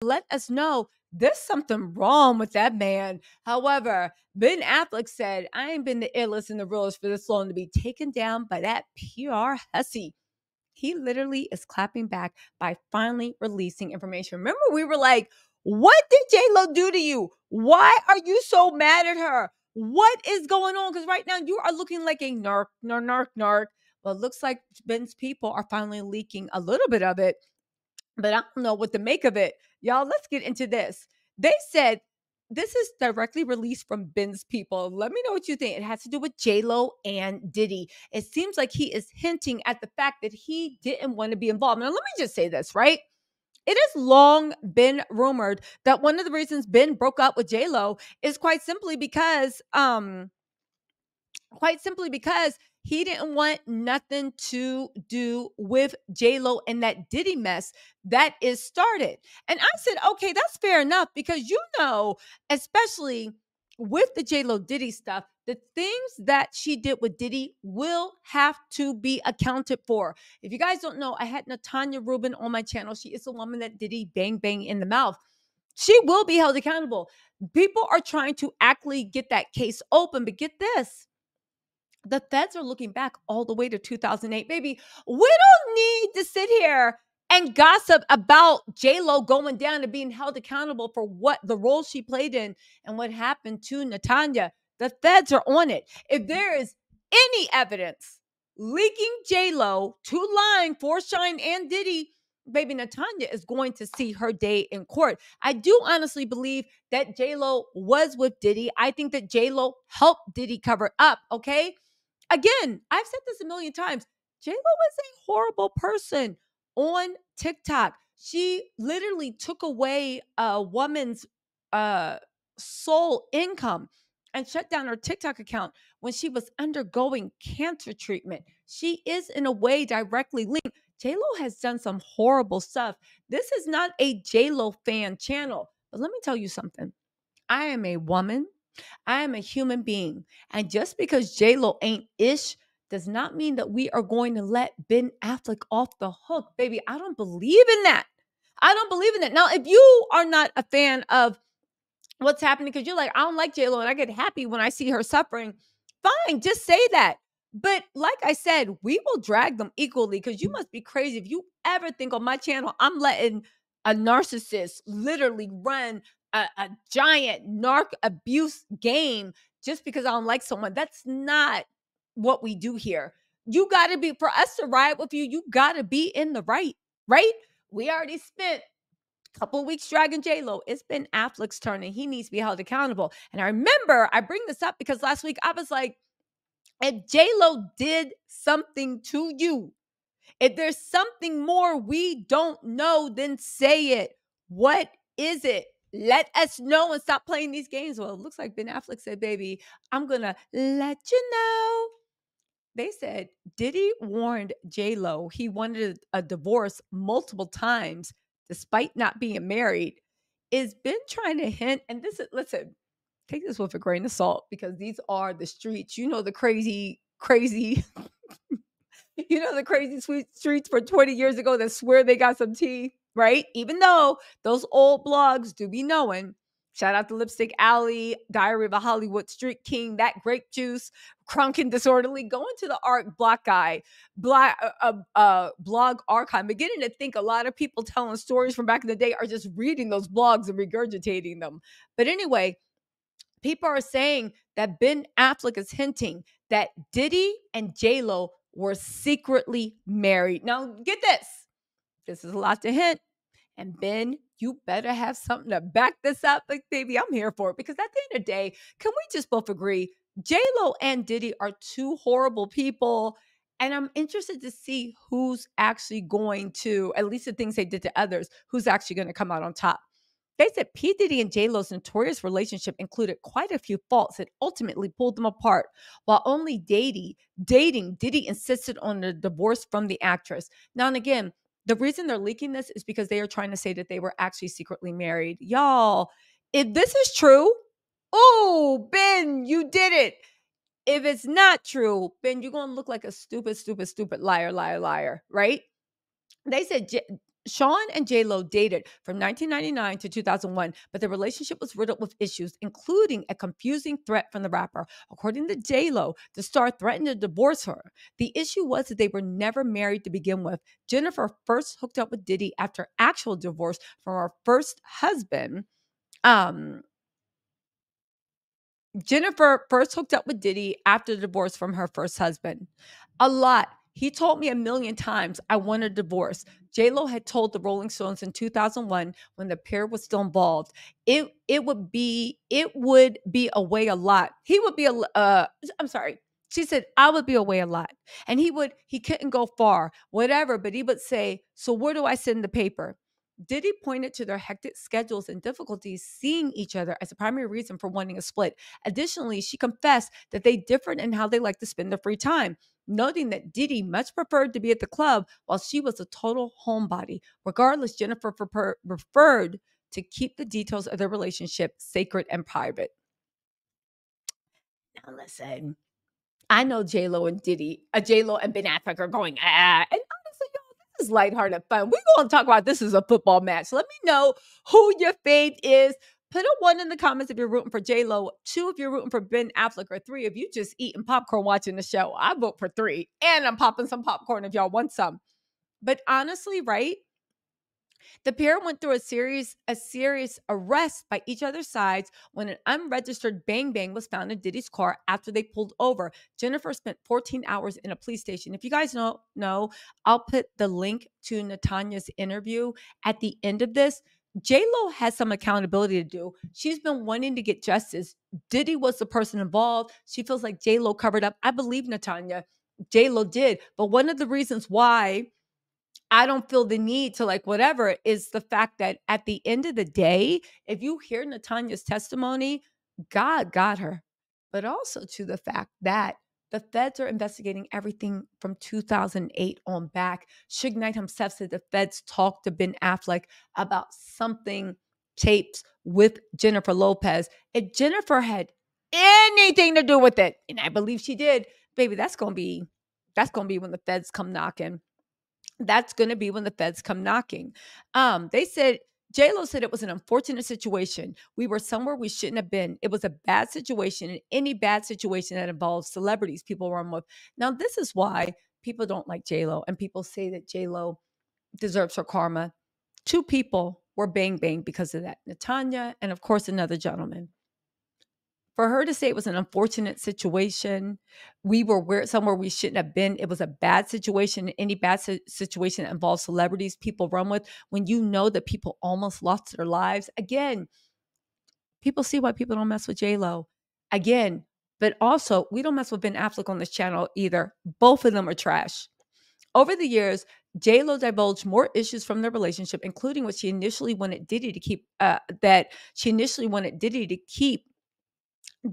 let us know there's something wrong with that man. However, Ben Affleck said, I ain't been the illest and the realest for this long to be taken down by that PR hussy. He literally is clapping back by finally releasing information. Remember, we were like, what did J-Lo do to you? Why are you so mad at her? What is going on? Because right now you are looking like a narc, narc, narc, narc. Well, it looks like Ben's people are finally leaking a little bit of it, but I don't know what to make of it. Y'all, let's get into this. They said this is directly released from Ben's people. Let me know what you think. It has to do with J-Lo and Diddy. It seems like he is hinting at the fact that he didn't want to be involved. Now, let me just say this, right? It has long been rumored that one of the reasons Ben broke up with J-Lo is quite simply because he didn't want nothing to do with J-Lo and that Diddy mess that is started. And I said, okay, that's fair enough because especially with the J-Lo Diddy stuff, the things that she did with Diddy will have to be accounted for. If you guys don't know, I had Natanya Rubin on my channel. She is the woman that Diddy bang bang in the mouth. She will be held accountable. People are trying to actually get that case open, but get this. The feds are looking back all the way to 2008. Baby, we don't need to sit here and gossip about J-Lo going down and being held accountable for what the role she played in and what happened to Natanya. The feds are on it. If there is any evidence leaking J-Lo to lying for Shine and Diddy, baby, Natanya is going to see her day in court. I do honestly believe that J-Lo was with Diddy. I think that J-Lo helped Diddy cover up, okay? Again, I've said this a million times. J-Lo is a horrible person on TikTok. She literally took away a woman's sole income and shut down her TikTok account when she was undergoing cancer treatment. She is in a way directly linked. J-Lo has done some horrible stuff. This is not a J-Lo fan channel. But let me tell you something. I am a woman. I am a human being. And just because J-Lo ain't ish does not mean that we are going to let Ben Affleck off the hook. Baby, I don't believe in that. I don't believe in that. Now, if you are not a fan of what's happening because you're like, I don't like J-Lo and I get happy when I see her suffering, fine, just say that. But like I said, we will drag them equally because you must be crazy if you ever think on my channel I'm letting a narcissist literally run a giant narc abuse game just because I don't like someone. That's not what we do here. You got to be, for us to ride with you, you got to be in the right, right? We already spent couple of weeks dragging J-Lo. It's been Affleck's turn and he needs to be held accountable. And I remember I bring this up because last week I was like, if J-Lo did something to you, if there's something more we don't know, then say it. What is it? Let us know and stop playing these games. Well, it looks like Ben Affleck said, baby, I'm going to let you know. They said Diddy warned J-Lo he wanted a divorce multiple times despite not being married. Is Ben trying to hint? And this is, listen, take this with a grain of salt because these are the streets. You know, the crazy, the crazy sweet streets for 20 years ago that swear they got some tea, right? Even though those old blogs do be knowing. Shout out to Lipstick Alley, Diary of a Hollywood Street King, That Grape Juice, Crunk and Disorderly. Going to the Art Block Guy, blog archive. I'm beginning to think a lot of people telling stories from back in the day are just reading those blogs and regurgitating them. But anyway, people are saying that Ben Affleck is hinting that Diddy and J-Lo were secretly married. Now, get this. This is a lot to hint. And Ben, you better have something to back this up. Like, baby, I'm here for it. Because at the end of the day, can we just both agree? J-Lo and Diddy are two horrible people. And I'm interested to see who's actually going to, at least the things they did to others, who's actually going to come out on top. They said P. Diddy and J-Lo's notorious relationship included quite a few faults that ultimately pulled them apart. While only dating, Diddy insisted on the divorce from the actress. Now and again, the reason they're leaking this is because they are trying to say that they were actually secretly married. Y'all, if this is true, oh, Ben, you did it. If it's not true, Ben, you're going to look like a stupid liar, right? They said Sean and J-Lo dated from 1999 to 2001, but their relationship was riddled with issues, including a confusing threat from the rapper. According to J-Lo, the star threatened to divorce her. The issue was that they were never married to begin with. Jennifer first hooked up with Diddy after actual divorce from her first husband. Um, Jennifer first hooked up with Diddy after the divorce from her first husband. A lot. He told me a million times, I want a divorce. J-Lo had told the Rolling Stones in 2001 when the pair was still involved, it would be away a lot. He would be I'm sorry. She said, I would be away a lot. And he couldn't go far, whatever, but he would say, so where do I send the paper? Diddy pointed to their hectic schedules and difficulties seeing each other as a primary reason for wanting a split. Additionally, she confessed that they differed in how they like to spend their free time, noting that Diddy much preferred to be at the club while she was a total homebody. Regardless, Jennifer preferred to keep the details of their relationship sacred and private. Now, listen, I know J-Lo and J-Lo and Ben Affleck are going, and honestly, y'all, this is lighthearted fun. We're going to talk about this as a football match. Let me know who your fave is. Put a 1 in the comments if you're rooting for J-Lo, 2 if you're rooting for Ben Affleck, or 3 if you just eating popcorn watching the show. I vote for 3, and I'm popping some popcorn if y'all want some. But honestly, right? The pair went through a serious arrest by each other's sides when an unregistered bang bang was found in Diddy's car after they pulled over. Jennifer spent 14 hours in a police station. If you guys don't know, I'll put the link to Natanya's interview at the end of this. J-Lo has some accountability to do. She's been wanting to get justice. Diddy was the person involved. She feels like J-Lo covered up. I believe Natanya. J-Lo did. But one of the reasons why I don't feel the need to like whatever is the fact that at the end of the day, if you hear Natanya's testimony, God got her. But also to the fact that the feds are investigating everything from 2008 on back. Suge Knight himself said the feds talked to Ben Affleck about something taped with Jennifer Lopez. If Jennifer had anything to do with it, and I believe she did, baby, that's gonna be when the feds come knocking. That's going to be when the feds come knocking. They said, J-Lo said it was an unfortunate situation. We were somewhere we shouldn't have been. It was a bad situation, and any bad situation that involves celebrities, people run with. Now, this is why people don't like J-Lo, and people say that J-Lo deserves her karma. 2 people were bang bang because of that. Natanya and, of course, another gentleman. For her to say it was an unfortunate situation, we were somewhere we shouldn't have been. It was a bad situation. Any bad situation that involves celebrities, people run with. When you know that people almost lost their lives, again, people see why people don't mess with J Lo. Again, but also we don't mess with Ben Affleck on this channel either. Both of them are trash. Over the years, J Lo divulged more issues from their relationship, including what she initially wanted Diddy to keep.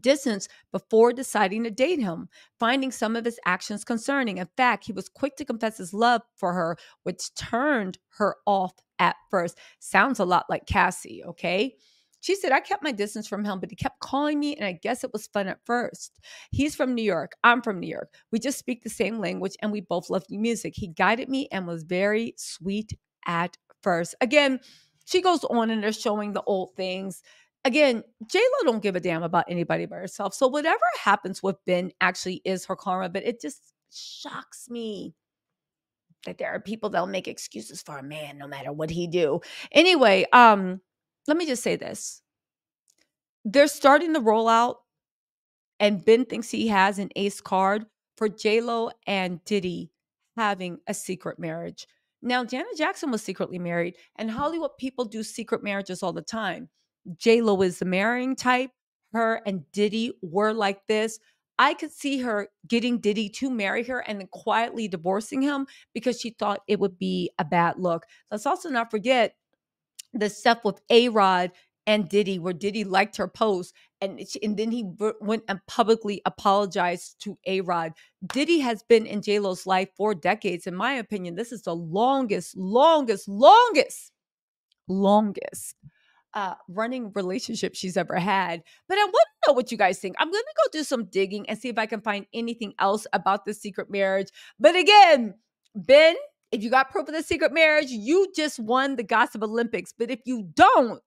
Distance before deciding to date him, finding some of his actions concerning. In fact, he was quick to confess his love for her, which turned her off at first. Sounds a lot like Cassie, okay? She said, I kept my distance from him, but he kept calling me, and I guess it was fun at first. He's from New York. I'm from New York. We just speak the same language, and we both love music. He guided me and was very sweet at first. Again, she goes on and they're showing the old things. Again, J-Lo don't give a damn about anybody but herself. So whatever happens with Ben actually is her karma, but it just shocks me that there are people that'll make excuses for a man no matter what he do. Anyway, let me just say this. They're starting the rollout, and Ben thinks he has an ace card for J-Lo and Diddy having a secret marriage. Now, Janet Jackson was secretly married, and Hollywood people do secret marriages all the time. J-Lo is the marrying type. Her and Diddy were like this. I could see her getting Diddy to marry her and then quietly divorcing him because she thought it would be a bad look. Let's also not forget the stuff with A-Rod and Diddy, where Diddy liked her post, and then he went and publicly apologized to A-Rod. Diddy has been in J-Lo's life for decades. In my opinion, this is the longest running relationship she's ever had. But I want to know what you guys think. I'm going to go do some digging and see if I can find anything else about this secret marriage. But again, Ben If you got proof of the secret marriage, you just won the gossip Olympics. But if you don't,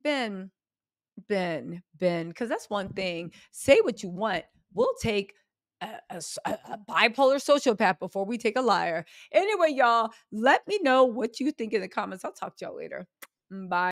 Ben, because that's one thing. Say what you want. We'll take a bipolar sociopath before we take a liar. Anyway, y'all, let me know what you think in the comments. I'll talk to y'all later. Bye.